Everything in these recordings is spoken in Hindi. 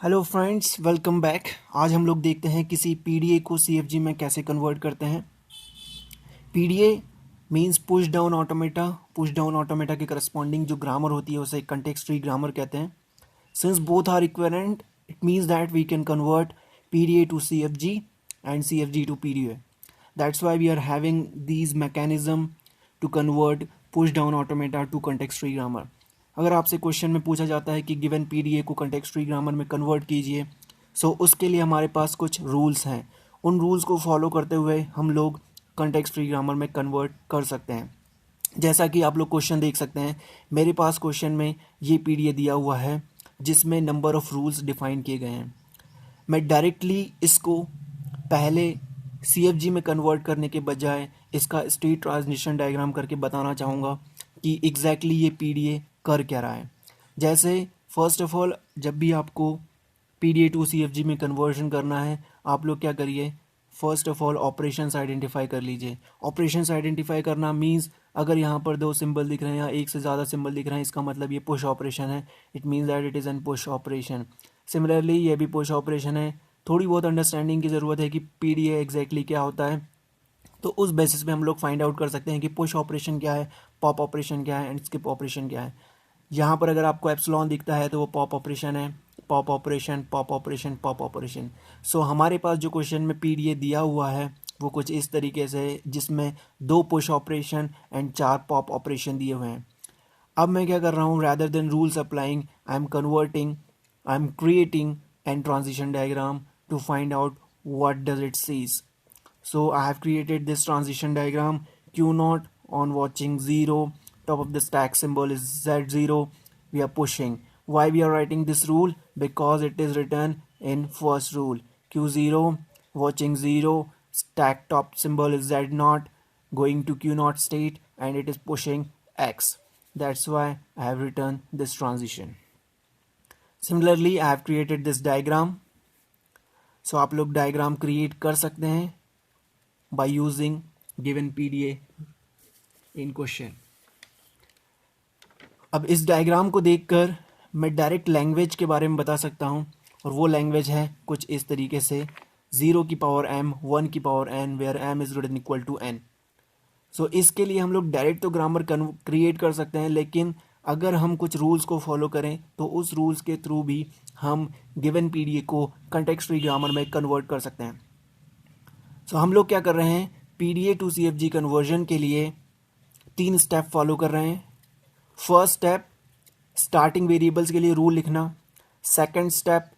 Hello friends, welcome back. आज हम लोग देखते हैं किसी पीडीए को सीएफजी में कैसे कन्वर्ट करते हैं। PDA means push down automata. Push down automata के करस्पॉन्डिंग जो ग्रामर होती है उसे कंटेक्स्ट फ्री ग्रामर कहते हैं। Since both are equivalent, it means that we can convert PDA to CFG and CFG to PDA. That's why we are having these mechanism to convert push down automata to context free grammar. अगर आपसे क्वेश्चन में पूछा जाता है कि गिवन पीडीए को context free grammar में कन्वर्ट कीजिए, सो उसके लिए हमारे पास कुछ रूल्स हैं। उन रूल्स को फॉलो करते हुए हम लोग context free grammar में कन्वर्ट कर सकते हैं। जैसा कि आप लोग क्वेश्चन देख सकते हैं, मेरे पास क्वेश्चन में ये पीडीए दिया हुआ है जिसमें नंबर ऑफ रूल्स डिफाइन किए गए हैं। मैं डायरेक्टली इसको पहले सीएफजी में कन्वर्ट करने के बजाय इसका स्टेट ट्रांजिशन डायग्राम करके बताना चाहूँगा कि एग्जैक्टली ये पीडीए कर क्या रहा है। जैसे फर्स्ट ऑफ ऑल, जब भी आपको पीडीए टू सीएफजी में कन्वर्जन करना है, आप लोग क्या करिए, first of all operations identify कर लीजिए। ऑपरेशंस आइडेंटिफाई करना मीन्स अगर यहाँ पर दो सिंबल दिख रहे हैं या एक से ज़्यादा सिंबल दिख रहे हैं, इसका मतलब ये पुश ऑपरेशन है। It means that it is an push operation. Similarly ये भी पुश ऑपरेशन है। थोड़ी बहुत अंडरस्टैंडिंग की ज़रूरत है कि पीडीए एग्जैक्टली क्या होता है, तो उस बेसिस पे हम लोग फाइंड आउट कर सकते हैं कि पुश ऑपरेशन क्या है, पॉप ऑपरेशन क्या है एंड स्किप ऑपरेशन क्या है। यहाँ पर अगर आपको एप्सिलॉन दिखता है तो वो पॉप ऑपरेशन है। Pop operation, pop operation, pop operation. So हमारे पास जो क्वेश्चन में पीडीए दिया हुआ है वो कुछ इस तरीके से है, जिसमें 2 push operation and 4 pop operation दिए हुए हैं। अब मैं क्या कर रहा हूँ, rather than rules applying, I am converting, I am creating an transition diagram to find out what does it sees. So I have created this transition diagram. Q naught on watching 0, top of the stack symbol is Z0. We are pushing. Why we are writing this rule? Because it is written in first rule. Q0 watching 0, stack top symbol is Z0, going to Q naught state, and it is pushing X. That's why I have written this transition. Similarly, I have created this diagram. सो आप लोग डायग्राम क्रिएट कर सकते हैं by using given PDA in question. अब इस डायग्राम को देखकर मैं डायरेक्ट लैंग्वेज के बारे में बता सकता हूं, और वो लैंग्वेज है कुछ इस तरीके से 0 की पावर m, 1 की power n, where m is written equal to n। So इसके लिए हम लोग डायरेक्ट तो ग्रामर क्रिएट कर सकते हैं, लेकिन अगर हम कुछ रूल्स को फॉलो करें तो उस रूल्स के थ्रू भी हम गिवन पीडीए को कंटेक्स्ट फ्री ग्रामर में कन्वर्ट कर सकते हैं। सो हम लोग क्या कर रहे हैं, पीडीए टू सीएफजी कन्वर्जन के लिए 3 स्टेप फॉलो कर रहे हैं। फर्स्ट स्टेप, स्टार्टिंग वेरिएबल्स के लिए रूल लिखना। सेकंड स्टेप,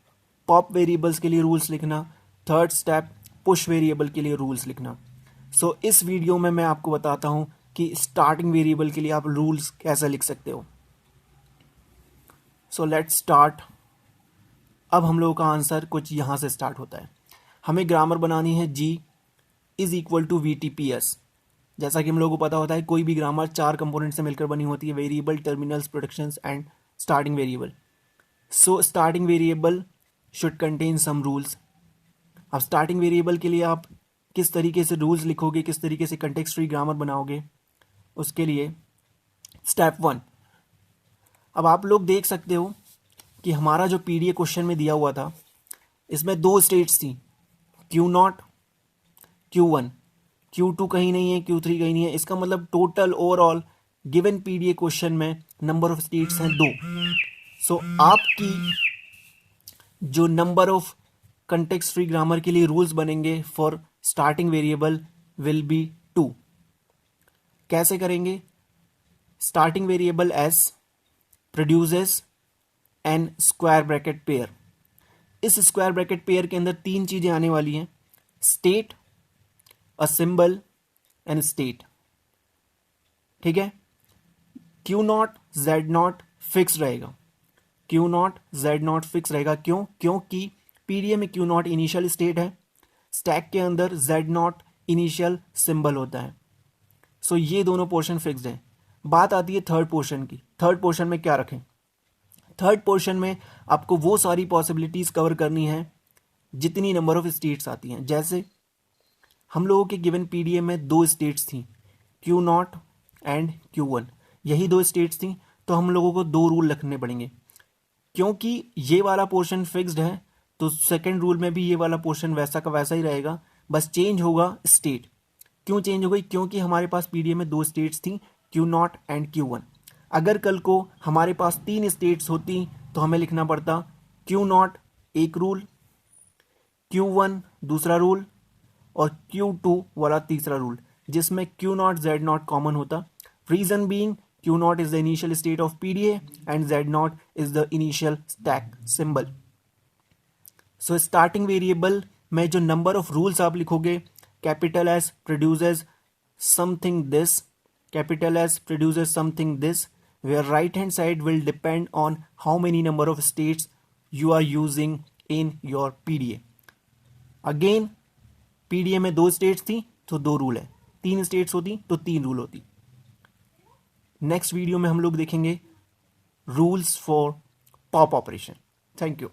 पॉप वेरिएबल्स के लिए रूल्स लिखना। थर्ड स्टेप, पुश वेरिएबल के लिए रूल्स लिखना। सो इस वीडियो में मैं आपको बताता हूं कि स्टार्टिंग वेरिएबल के लिए आप रूल्स कैसे लिख सकते हो। So let's start. अब हम लोगों का आंसर कुछ यहाँ से स्टार्ट होता है। हमें ग्रामर बनानी है G is equal to VTPS। जैसा कि हम लोगों को पता होता है, कोई भी ग्रामर 4 कंपोनेंट से मिलकर बनी होती है, variable, terminals, productions and starting variable. So starting variable should contain some rules. अब स्टार्टिंग वेरिएबल के लिए आप किस तरीके से रूल्स लिखोगे, किस तरीके से कंटेक्स्ट फ्री ग्रामर बनाओगे, उसके लिए स्टेप 1। अब आप लोग देख सकते हो कि हमारा जो पीडीए क्वेश्चन में दिया हुआ था, इसमें 2 स्टेट्स थी, Q0, Q1। Q2 कहीं नहीं है, Q3 कहीं नहीं है। इसका मतलब total overall given PDA question में नंबर ऑफ स्टेट्स हैं 2। सो आपकी जो number of context free grammar के लिए रूल्स बनेंगे for starting variable will be 2। कैसे करेंगे, starting variable S produces N square bracket pair. इस स्क्वायर ब्रैकेट पेयर के अंदर 3 चीजें आने वाली हैं, state, a symbol and state. ठीक है। Q0 Z0 फिक्स रहेगा। Q0 Z0 फिक्स रहेगा। क्यों? क्योंकि पीडीए में Q0 इनिशियल स्टेट है, स्टैक के अंदर Z0 इनिशियल सिंबल होता है। सो ये दोनों पोर्शन फिक्स्ड हैं। बात आती है थर्ड पोर्शन की। थर्ड पोर्शन में क्या रखें? थर्ड पोर्शन में आपको वो सारी पॉसिबिलिटीज कवर करनी है जितनी नंबर ऑफ स्टेट्स आती हैं। जैसे हम लोगों के गिवन पीडीए में 2 स्टेट्स थी, Q0 एंड Q1। यही 2 स्टेट्स थी, तो हम लोगों को 2 रूल रखने पड़ेंगे। क्योंकि ये वाला पोर्शन फिक्स्ड है तो सेकंड रूल में भी ये वाला पोर्शन वैसा का वैसा ही रहेगा, बस चेंज होगा स्टेट। क्यों चेंज हो गई? क्योंकि हमारे पास पीडीए में दो स्टेट्स थी, Q0 एंड Q1। अगर कल को हमारे पास तीन स्टेट्स होती तो हमें लिखना पड़ता Q0 एक रूल, Q1 दूसरा रूल और Q2 वाला तीसरा रूल, जिसमें Q0 Z0 कॉमन होता। Reason being Q0 is the initial state of PDA and Z0 is the initial stack symbol. So starting variable में जो number of rules आप लिखोगे, capital S produces something this, capital S produces something this, where right hand side will depend on how many number of states you are using in your PDA. Again PDA में दो स्टेट्स थी तो दो रूल है, तीन स्टेट्स होती तो तीन रूल होती। नेक्स्ट वीडियो में हम लोग देखेंगे rules for pop operation. Thank you.